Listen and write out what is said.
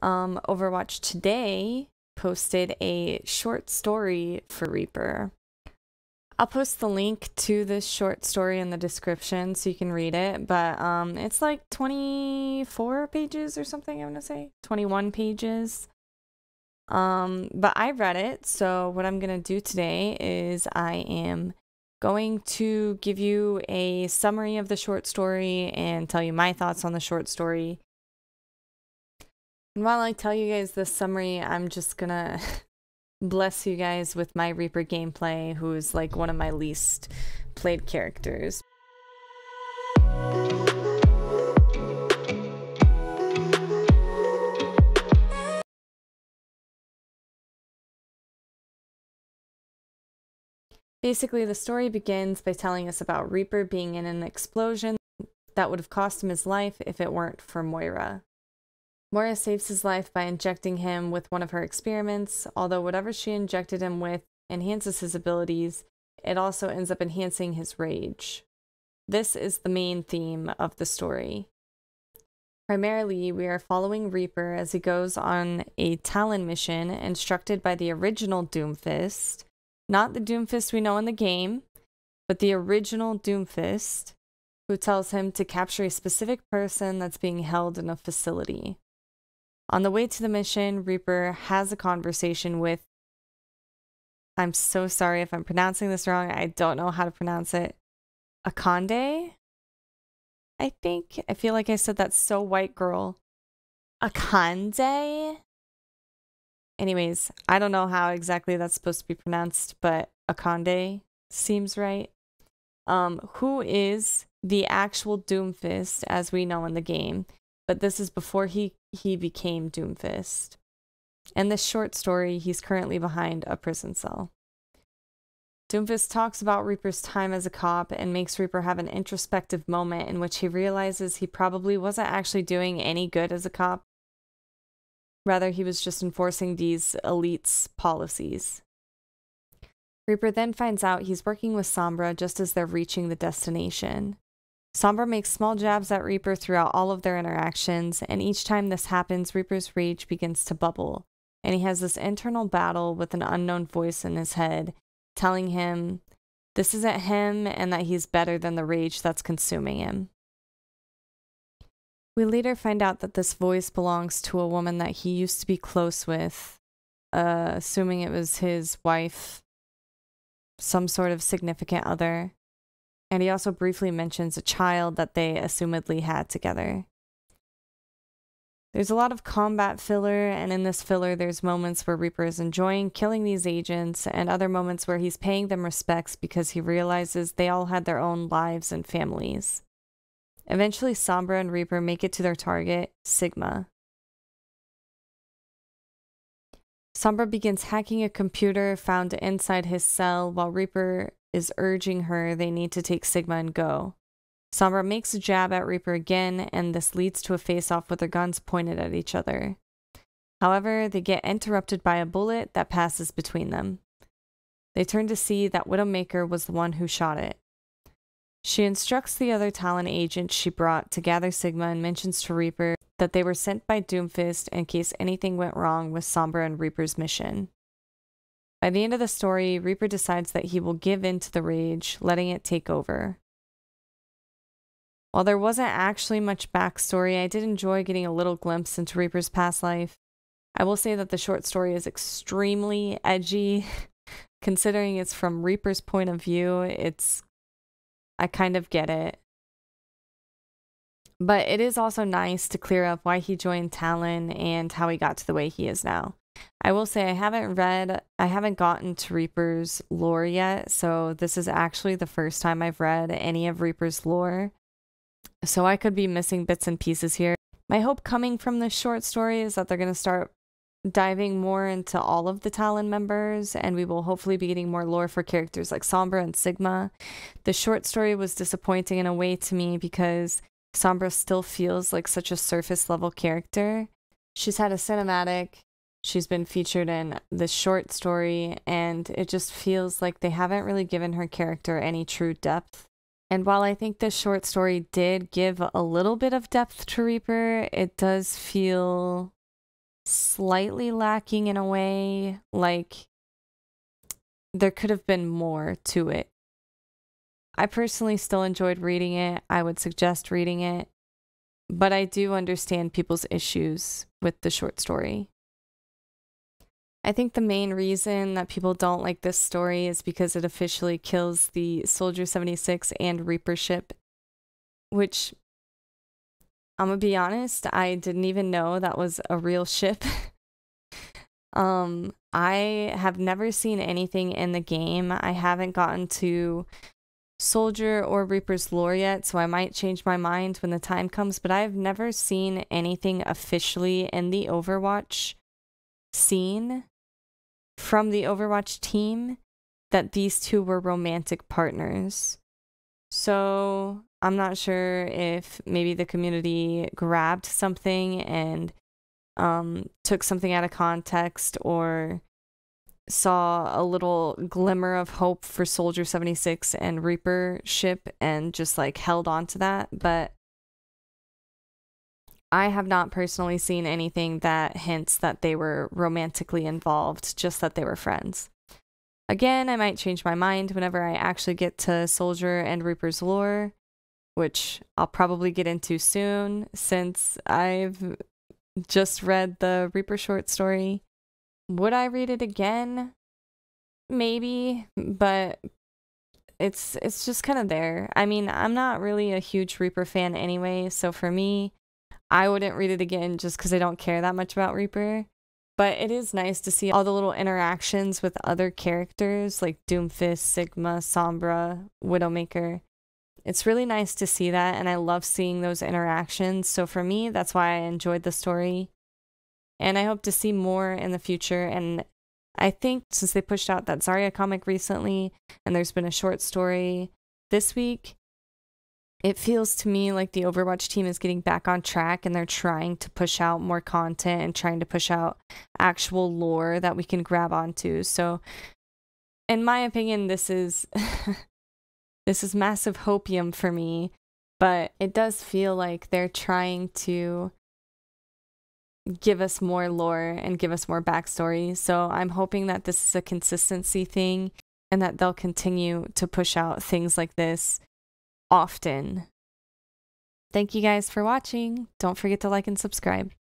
Overwatch today posted a short story for Reaper. I'll post the link to this short story in the description so you can read it, but it's like 24 pages or something, I want to say. 21 pages. But I read it, so what I'm going to do today is I am going to give you a summary of the short story and tell you my thoughts on the short story. And while I tell you guys this summary, I'm just gonna bless you guys with my Reaper gameplay, who is like one of my least played characters. Basically, the story begins by telling us about Reaper being in an explosion that would have cost him his life if it weren't for Moira. Moira saves his life by injecting him with one of her experiments, although whatever she injected him with enhances his abilities, it also ends up enhancing his rage. This is the main theme of the story. Primarily, we are following Reaper as he goes on a Talon mission instructed by the original Doomfist, not the Doomfist we know in the game, but the original Doomfist, who tells him to capture a specific person that's being held in a facility. On the way to the mission, Reaper has a conversation with, I'm so sorry if I'm pronouncing this wrong, I don't know how to pronounce it, Akande? I think. I feel like I said that so white girl. Akande? Anyways, I don't know how exactly that's supposed to be pronounced, but Akande seems right. Who is the actual Doomfist, as we know in the game, but this is before he became Doomfist. In this short story, he's currently behind a prison cell. Doomfist talks about Reaper's time as a cop and makes Reaper have an introspective moment in which he realizes he probably wasn't actually doing any good as a cop. Rather, he was just enforcing these elites' policies. Reaper then finds out he's working with Sombra just as they're reaching the destination. Sombra makes small jabs at Reaper throughout all of their interactions, and each time this happens, Reaper's rage begins to bubble, and he has this internal battle with an unknown voice in his head, telling him this isn't him and that he's better than the rage that's consuming him. We later find out that this voice belongs to a woman that he used to be close with, assuming it was his wife, some sort of significant other. And he also briefly mentions a child that they assumedly had together. There's a lot of combat filler, and in this filler there's moments where Reaper is enjoying killing these agents, and other moments where he's paying them respects because he realizes they all had their own lives and families. Eventually, Sombra and Reaper make it to their target, Sigma. Sombra begins hacking a computer found inside his cell while Reaper is urging her they need to take Sigma and go. Sombra makes a jab at Reaper again, and this leads to a face-off with their guns pointed at each other. However, they get interrupted by a bullet that passes between them. They turn to see that Widowmaker was the one who shot it. She instructs the other Talon agent she brought to gather Sigma and mentions to Reaper that they were sent by Doomfist in case anything went wrong with Sombra and Reaper's mission. By the end of the story, Reaper decides that he will give in to the rage, letting it take over. While there wasn't actually much backstory, I did enjoy getting a little glimpse into Reaper's past life. I will say that the short story is extremely edgy. Considering it's from Reaper's point of view, I kind of get it. But it is also nice to clear up why he joined Talon and how he got to the way he is now. I will say I haven't gotten to Reaper's lore yet, so this is actually the first time I've read any of Reaper's lore. So I could be missing bits and pieces here. My hope coming from this short story is that they're going to start diving more into all of the Talon members, and we will hopefully be getting more lore for characters like Sombra and Sigma. The short story was disappointing in a way to me because Sombra still feels like such a surface level character. She's had a cinematic, she's been featured in this short story, and it just feels like they haven't really given her character any true depth. And while I think this short story did give a little bit of depth to Reaper, it does feel slightly lacking in a way. Like, there could have been more to it. I personally still enjoyed reading it. I would suggest reading it. But I do understand people's issues with the short story. I think the main reason that people don't like this story is because it officially kills the Soldier 76 and Reaper ship, which, I'm gonna be honest, I didn't even know that was a real ship. I have never seen anything in the game. I haven't gotten to Soldier or Reaper's lore yet, so I might change my mind when the time comes, but I've never seen anything officially in the Overwatch scene from the Overwatch team that these two were romantic partners. So I'm not sure if maybe the community grabbed something and took something out of context, or saw a little glimmer of hope for Soldier 76 and Reaper ship and just like held on to that. But I have not personally seen anything that hints that they were romantically involved, just that they were friends. Again, I might change my mind whenever I actually get to Soldier and Reaper's lore, which I'll probably get into soon since I've just read the Reaper short story. Would I read it again? Maybe, but it's just kind of there. I mean, I'm not really a huge Reaper fan anyway, so for me, I wouldn't read it again just because I don't care that much about Reaper. But it is nice to see all the little interactions with other characters like Doomfist, Sigma, Sombra, Widowmaker. It's really nice to see that, and I love seeing those interactions. So for me, that's why I enjoyed the story. And I hope to see more in the future. And I think since they pushed out that Zarya comic recently, and there's been a short story this week, it feels to me like the Overwatch team is getting back on track, and they're trying to push out more content and trying to push out actual lore that we can grab onto. So in my opinion, this is this is massive hopium for me, but it does feel like they're trying to give us more lore and give us more backstory. So I'm hoping that this is a consistency thing and that they'll continue to push out things like this often. Thank you guys for watching. Don't forget to like and subscribe.